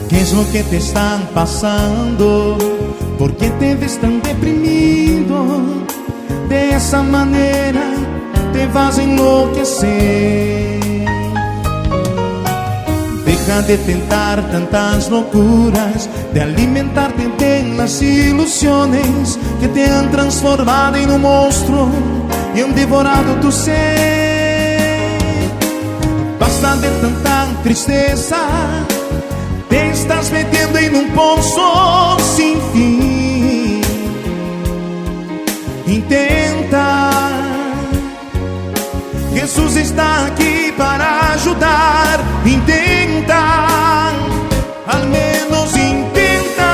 ¿Qué es lo que te está pasando? ¿Por qué te ves tan deprimido? De esa manera te vas a enloquecer. Deja de tentar tantas locuras, de alimentarte de las ilusiones que te han transformado en un monstruo y han devorado tu ser. Basta de tanta tristeza, te estás metiendo en un pozo sin fin. Intenta, Jesús está aquí para ayudar. Intenta, al menos intenta.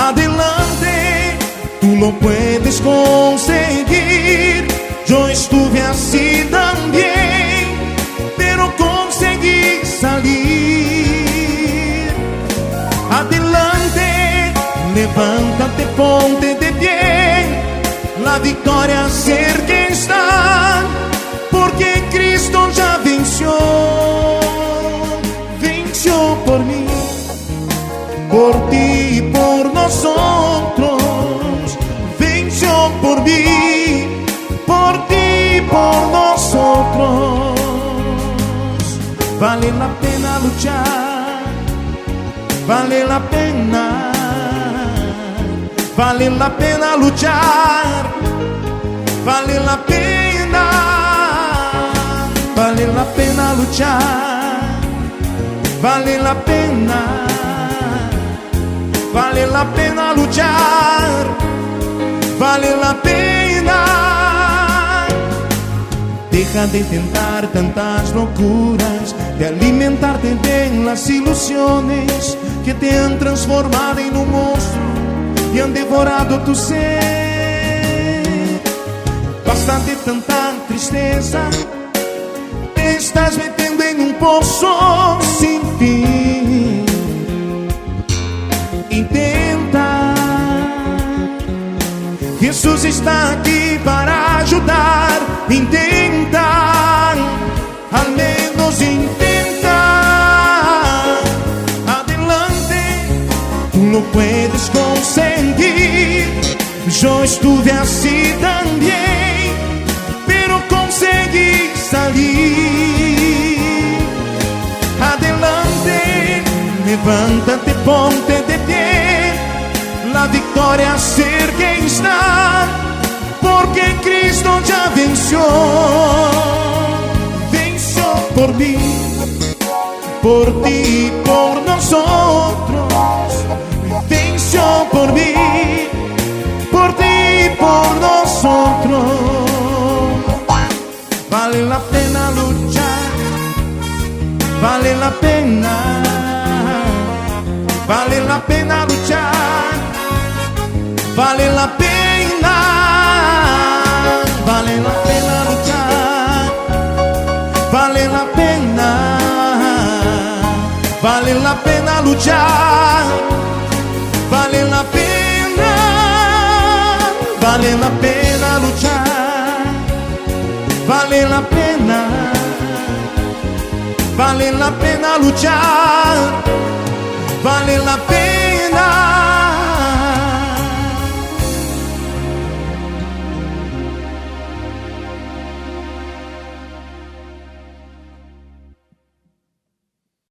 Adelante, tú lo puedes conseguir. Yo estuve así también, pero conseguí salir. Adelante, levántate, ponte de pie. La victoria cerca está, porque Cristo ya venció. Venció por mí, por ti y por nosotros. Venció por mí, por ti y por nosotros. Vale la pena luchar, vale la pena, vale la pena luchar, vale la pena, vale la pena luchar, vale la pena, vale la pena luchar, vale la pena. Deja de intentar tantas locuras, de alimentarte de las ilusiones que te han transformado en un monstruo y han devorado tu ser. Basta de tanta tristeza, te estás metiendo en un pozo sin fin. Intenta, Jesús está aquí para ayudar. Intenta, al menos intenta. Adelante, tú lo puedes conseguir. Yo estuve así también, pero conseguí salir. Adelante, levántate, ponte de pie. La victoria cerca está, porque Cristo ya venció. Venció por mí, por ti y por nosotros. Venció por mí, por ti y por nosotros. Vale la pena luchar, vale la pena, vale la pena luchar, vale la pena, vale la pena luchar, vale la pena, vale la pena luchar, vale la pena, vale la pena luchar, vale la pena, vale la pena luchar, vale la pena.